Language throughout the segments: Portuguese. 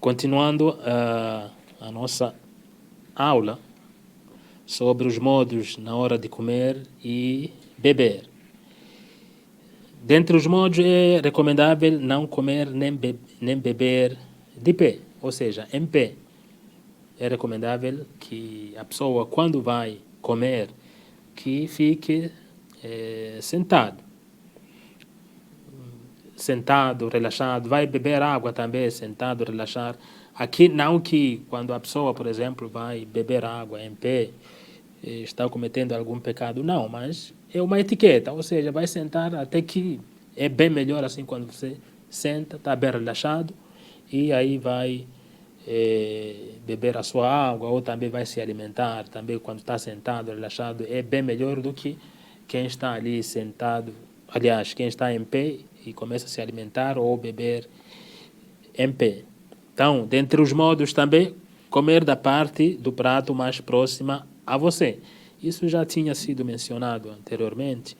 Continuando a nossa aula sobre os modos na hora de comer e beber. Dentre os modos é recomendável não comer nem beber de pé, ou seja, em pé. É recomendável que a pessoa, quando vai comer, que fique sentado, relaxado. Vai beber água também, sentado, relaxar. Aqui não que quando a pessoa, por exemplo, vai beber água em pé, está cometendo algum pecado, não, mas é uma etiqueta, ou seja, vai sentar até que é bem melhor assim quando você senta, está bem relaxado e aí vai beber a sua água ou também vai se alimentar, também quando está sentado, relaxado, é bem melhor do que quem está ali sentado, aliás, quem está em pé e começa a se alimentar ou beber em pé. Então, dentre os modos também, comer da parte do prato mais próxima a você. Isso já tinha sido mencionado anteriormente.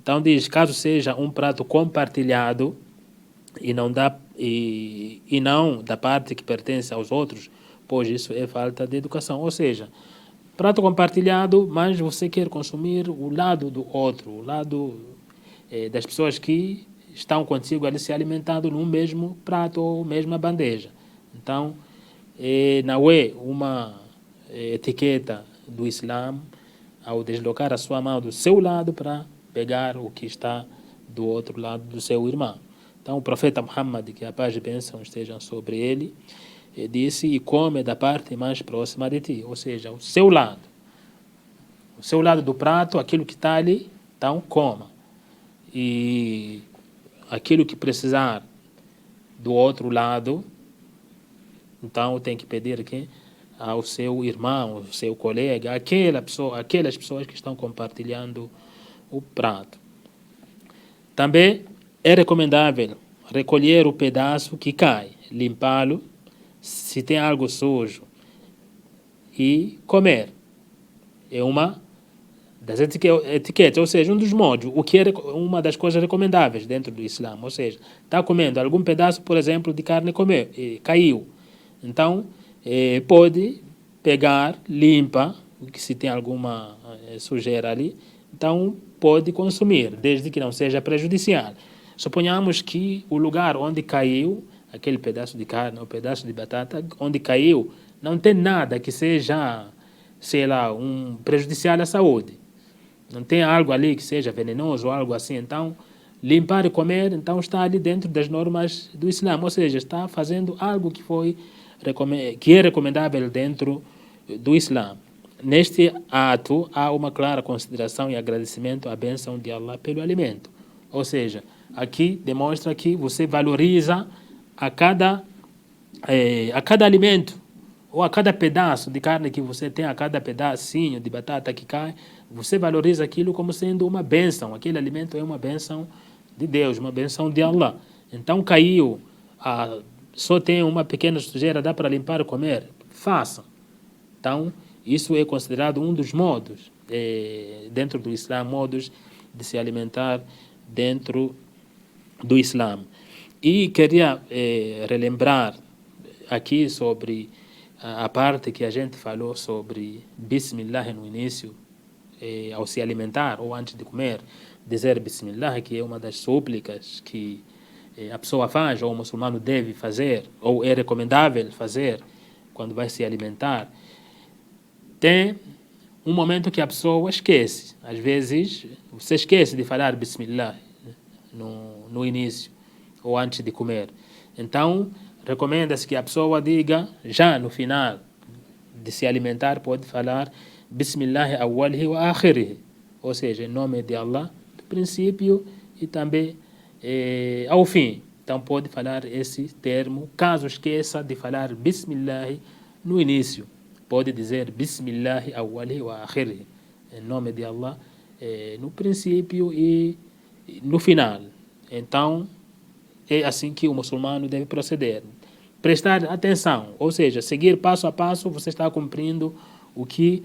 Então diz, caso seja um prato compartilhado e não da parte que pertence aos outros, pois isso é falta de educação. Ou seja, prato compartilhado, mas você quer consumir o lado do outro, o lado das pessoas que estão contigo ali se alimentando no mesmo prato ou mesma bandeja. Então, não é uma etiqueta do Islã ao deslocar a sua mão do seu lado para pegar o que está do outro lado do seu irmão. Então, o profeta Muhammad, que a paz e bênção estejam sobre ele, disse, e come da parte mais próxima de ti, ou seja, o seu lado do prato, aquilo que está ali, então coma. E aquilo que precisar do outro lado, então tem que pedir aqui ao seu irmão, ao seu colega, aquelas pessoas que estão compartilhando o prato. Também é recomendável recolher o pedaço que cai, limpá-lo, se tem algo sujo, e comer. É uma das etiquetas, ou seja, um dos modos, o que é uma das coisas recomendáveis dentro do Islã. Ou seja, está comendo algum pedaço, por exemplo, de carne caiu. Então, pode pegar, limpa, se tem alguma sujeira ali, então pode consumir, desde que não seja prejudicial. Suponhamos que o lugar onde caiu, aquele pedaço de carne ou pedaço de batata, onde caiu, não tem nada que seja, sei lá, prejudicial à saúde. Não tem algo ali que seja venenoso ou algo assim. Então, limpar e comer, então está ali dentro das normas do Islã. Ou seja, está fazendo algo que é recomendável dentro do Islã. Neste ato, há uma clara consideração e agradecimento à bênção de Allah pelo alimento. Ou seja, aqui demonstra que você valoriza a cada alimento, ou a cada pedaço de carne que você tem, a cada pedacinho de batata que cai, você valoriza aquilo como sendo uma bênção. Aquele alimento é uma bênção de Deus, uma bênção de Allah. Então caiu, só tem uma pequena sujeira, dá para limpar e comer? Faça. Então, isso é considerado um dos modos, dentro do Islã, modos de se alimentar dentro do Islã. E queria relembrar aqui sobre a parte que a gente falou sobre Bismillah no início, ao se alimentar ou antes de comer, dizer Bismillah, que é uma das súplicas que a pessoa faz, ou o muçulmano deve fazer, ou é recomendável fazer quando vai se alimentar. Tem um momento que a pessoa esquece. Às vezes, você esquece de falar Bismillah no início ou antes de comer. Então, recomenda-se que a pessoa diga, já no final de se alimentar, pode falar Bismillah awwalihi wa akhirihi, ou seja, em nome de Allah, do princípio e também ao fim. Então pode falar esse termo. Caso esqueça de falar Bismillah no início, pode dizer Bismillah awwalihi wa akhirihi, em nome de Allah, no princípio e no final. Então é assim que o muçulmano deve proceder. Prestar atenção, ou seja, seguir passo a passo, você está cumprindo o que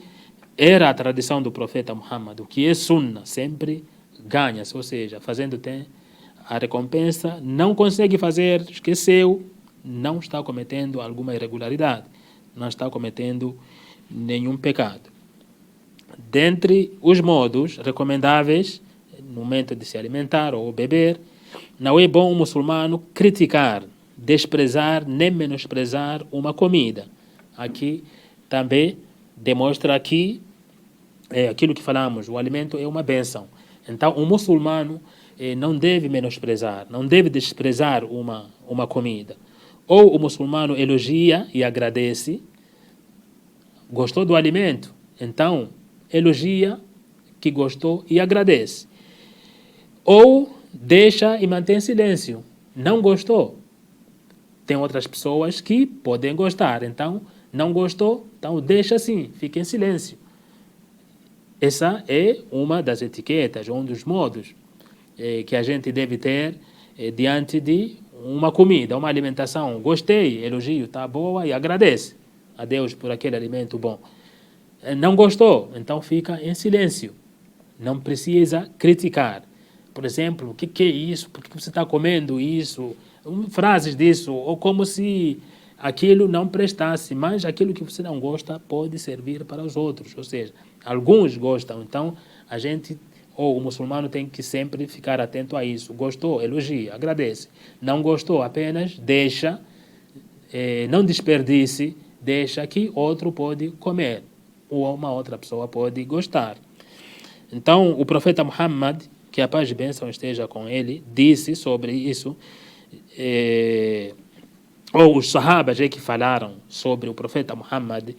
era a tradição do profeta Muhammad, o que é sunnah, sempre ganha-se, ou seja, fazendo tem a recompensa, não consegue fazer, esqueceu, não está cometendo alguma irregularidade, não está cometendo nenhum pecado. Dentre os modos recomendáveis no momento de se alimentar ou beber, não é bom o muçulmano criticar, desprezar nem menosprezar uma comida. Aqui também demonstra que aquilo que falamos, o alimento é uma bênção. Então, o muçulmano não deve menosprezar, não deve desprezar uma comida. Ou o muçulmano elogia e agradece, gostou do alimento, então elogia que gostou e agradece. Ou deixa e mantém silêncio, não gostou. Tem outras pessoas que podem gostar, então não gostou, então deixa assim, fica em silêncio. Essa é uma das etiquetas, um dos modos que a gente deve ter diante de uma comida, uma alimentação. Gostei, elogio, está boa e agradece a Deus por aquele alimento bom. Não gostou, então fica em silêncio. Não precisa criticar. Por exemplo, o que é isso? Por que você está comendo isso? Frases disso, ou como se aquilo não prestasse, mas aquilo que você não gosta pode servir para os outros. Ou seja, alguns gostam, então a gente, ou o muçulmano tem que sempre ficar atento a isso. Gostou, elogia, agradece. Não gostou, apenas deixa, não desperdice, deixa que outro pode comer, ou uma outra pessoa pode gostar. Então, o profeta Muhammad, que a paz e bênção esteja com ele, disse sobre isso, ou os sahabas que falaram sobre o profeta Muhammad,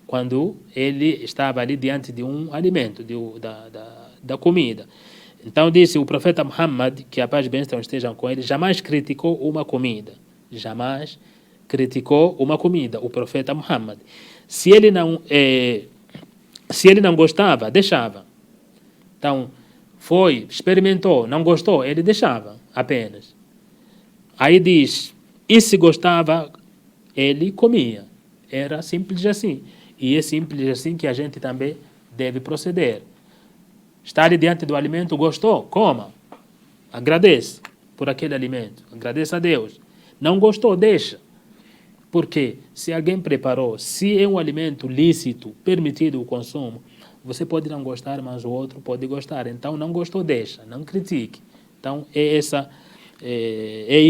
quando ele estava ali diante de um alimento, da comida. Então disse o profeta Muhammad, que a paz e bênção estejam com ele, jamais criticou uma comida. Jamais criticou uma comida, o profeta Muhammad. Se ele não gostava, deixava. Então, experimentou, não gostou, ele deixava apenas. Aí diz, e se gostava, ele comia. Era simples assim. E é simples assim que a gente também deve proceder. Está ali diante do alimento, gostou? Coma. Agradece por aquele alimento. Agradeça a Deus. Não gostou? Deixa. Porque se alguém preparou, se é um alimento lícito, permitido o consumo, você pode não gostar, mas o outro pode gostar. Então, não gostou, deixa. Não critique. Então, é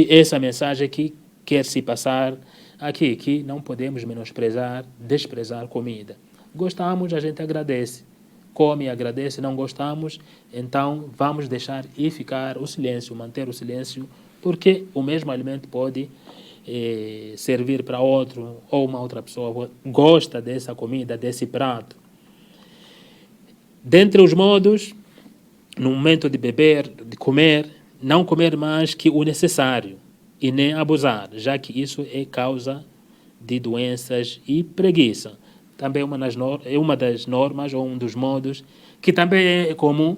essa mensagem que quer se passar aqui, que não podemos menosprezar, desprezar comida. Gostamos, a gente agradece. Come e agradece, não gostamos, então vamos deixar e ficar o silêncio, manter o silêncio, porque o mesmo alimento pode servir para outro, ou uma outra pessoa gosta dessa comida, desse prato. Dentre os modos, no momento de beber, de comer, não comer mais que o necessário e nem abusar, já que isso é causa de doenças e preguiça. Também é uma das normas ou um dos modos que também é comum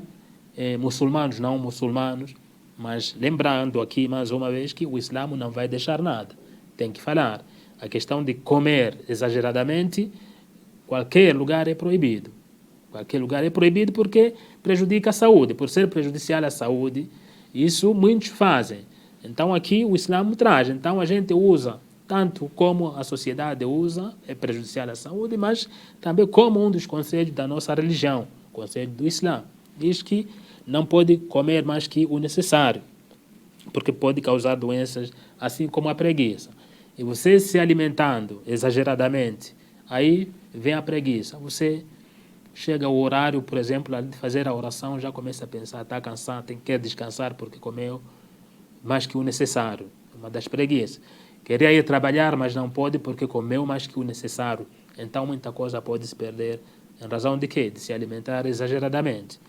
muçulmanos, não muçulmanos, mas lembrando aqui mais uma vez que o Islã não vai deixar nada. Tem que falar. A questão de comer exageradamente, qualquer lugar é proibido. Qualquer lugar é proibido porque prejudica a saúde. Por ser prejudicial à saúde, isso muitos fazem. Então aqui o Islã traz. Então a gente usa, tanto como a sociedade usa, é prejudicial à saúde, mas também como um dos conselhos da nossa religião, o conselho do Islã. Diz que não pode comer mais que o necessário, porque pode causar doenças, assim como a preguiça. E você se alimentando exageradamente, aí vem a preguiça. Você chega o horário, por exemplo, de fazer a oração, já começa a pensar, está cansado, quer descansar porque comeu mais que o necessário. Uma das preguiças. Queria ir trabalhar, mas não pode porque comeu mais que o necessário. Então muita coisa pode se perder. Em razão de quê? De se alimentar exageradamente.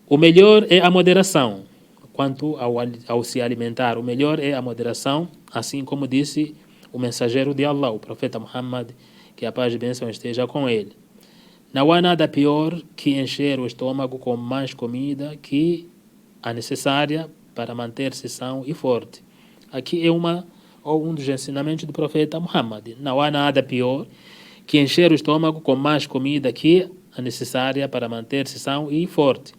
O melhor é a moderação. Quanto ao se alimentar, o melhor é a moderação, assim como disse o mensageiro de Allah, o profeta Muhammad, que a paz e bênção esteja com ele. Não há nada pior que encher o estômago com mais comida que a necessária para manter-se são e forte. Aqui é um dos ensinamentos do profeta Muhammad. Não há nada pior que encher o estômago com mais comida que a necessária para manter-se são e forte.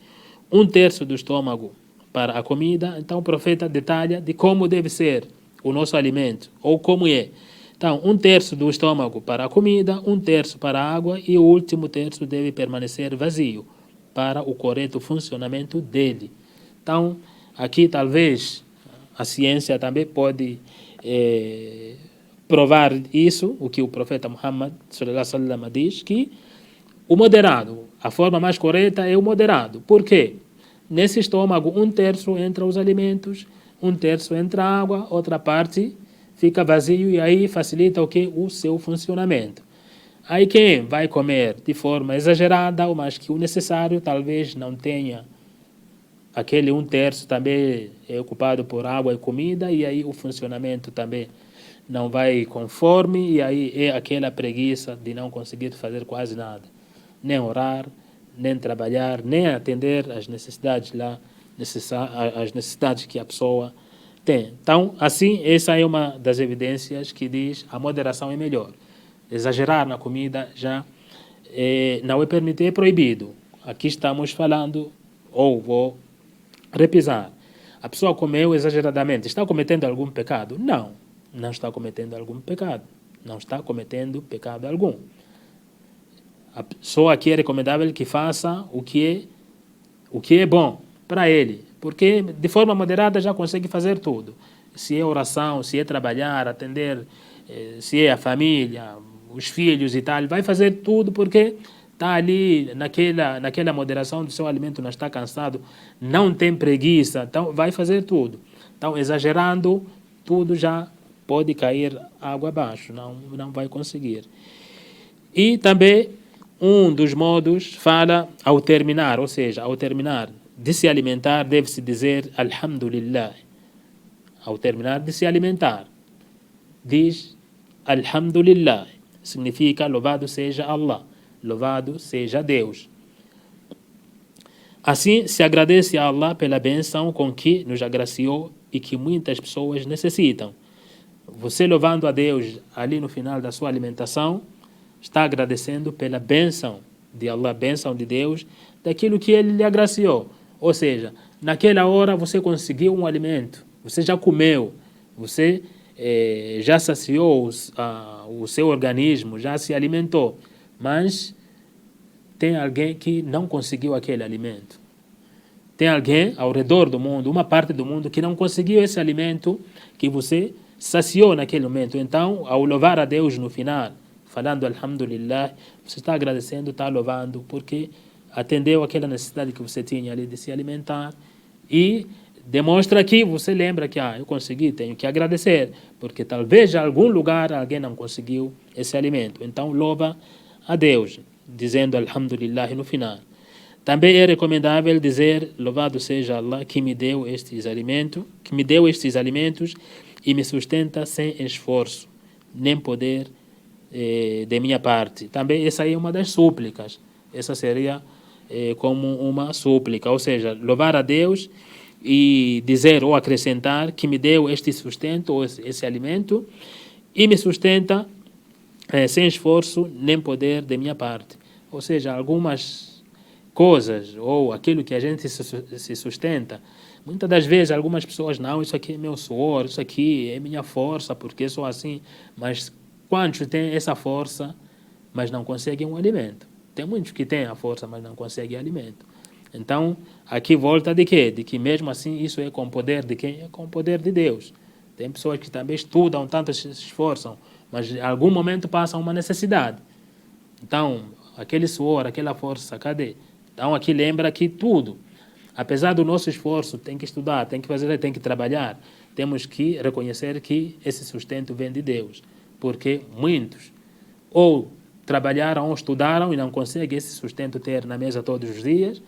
1/3 do estômago para a comida. Então o profeta detalha de como deve ser o nosso alimento, ou como é. Então, 1/3 do estômago para a comida, 1/3 para a água e o último terço deve permanecer vazio para o correto funcionamento dele. Então, aqui talvez a ciência também pode provar isso, o que o profeta Muhammad sallallahu alaihi wasallam diz, que o moderado, a forma mais correta é o moderado. Por quê? Nesse estômago, 1/3 entra os alimentos, 1/3 entra a água, outra parte fica vazio e aí facilita o que? O seu funcionamento. Aí quem vai comer de forma exagerada, ou mais que o necessário, talvez não tenha aquele 1/3 também é ocupado por água e comida, e aí o funcionamento também não vai conforme, e aí é aquela preguiça de não conseguir fazer quase nada. Nem orar, nem trabalhar, nem atender às necessidades lá, as necessidades que a pessoa tem. Então, assim, essa é uma das evidências que diz a moderação é melhor. Exagerar na comida já não é permitido, é proibido. Aqui estamos falando, ou vou repisar. A pessoa comeu exageradamente. Está cometendo algum pecado? Não, não está cometendo algum pecado. Não está cometendo pecado algum. Só aqui é recomendável que faça o que é bom para ele, porque de forma moderada já consegue fazer tudo. Se é oração, se é trabalhar, atender, se é a família, os filhos e tal, vai fazer tudo porque está ali naquela moderação do seu alimento, não está cansado, não tem preguiça, então vai fazer tudo. Então, exagerando, tudo já pode cair água abaixo, não vai conseguir. E também um dos modos fala ao terminar, ou seja, ao terminar de se alimentar, deve-se dizer Alhamdulillah. Ao terminar de se alimentar, diz Alhamdulillah. Significa louvado seja Allah, louvado seja Deus. Assim, se agradece a Allah pela bênção com que nos agraciou e que muitas pessoas necessitam. Você louvando a Deus ali no final da sua alimentação, está agradecendo pela bênção de Allah, bênção de Deus, daquilo que Ele lhe agraciou. Ou seja, naquela hora você conseguiu um alimento, você já comeu, você já saciou o seu organismo, já se alimentou, mas tem alguém que não conseguiu aquele alimento. Tem alguém ao redor do mundo, uma parte do mundo, que não conseguiu esse alimento que você saciou naquele momento. Então, ao louvar a Deus no final, falando Alhamdulillah, você está agradecendo, está louvando, porque atendeu aquela necessidade que você tinha ali de se alimentar e demonstra que você lembra que eu consegui, tenho que agradecer, porque talvez em algum lugar alguém não conseguiu esse alimento. Então louva a Deus, dizendo Alhamdulillah no final. Também é recomendável dizer louvado seja Allah que me deu estes alimentos, e me sustenta sem esforço, nem poder de minha parte. Também essa aí é uma das súplicas. Essa seria como uma súplica, ou seja, louvar a Deus e dizer ou acrescentar que me deu este sustento ou esse alimento e me sustenta sem esforço nem poder de minha parte. Ou seja, algumas coisas ou aquilo que a gente se sustenta, muitas das vezes algumas pessoas, não, isso aqui é meu suor, isso aqui é minha força, porque sou assim, mas quantos têm essa força, mas não conseguem um alimento? Tem muitos que têm a força, mas não conseguem alimento. Então, aqui volta de quê? De que mesmo assim isso é com o poder de quem? É com o poder de Deus. Tem pessoas que também estudam, tanto se esforçam, mas em algum momento passam uma necessidade. Então, aquele suor, aquela força, cadê? Então, aqui lembra que tudo, apesar do nosso esforço, tem que estudar, tem que fazer, tem que trabalhar, temos que reconhecer que esse sustento vem de Deus. Porque muitos ou trabalharam ou estudaram e não conseguem esse sustento ter na mesa todos os dias,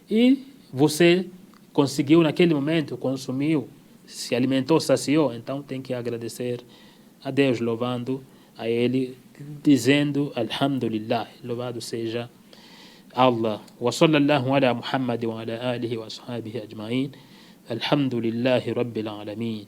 e você conseguiu naquele momento, consumiu, se alimentou, saciou, então tem que agradecer a Deus, louvando a Ele, dizendo Alhamdulillah, louvado seja Allah. Wa sallallahu ala Muhammad wa ala alihi wa ashabihi ajma'in. Alhamdulillahi rabbil alamin.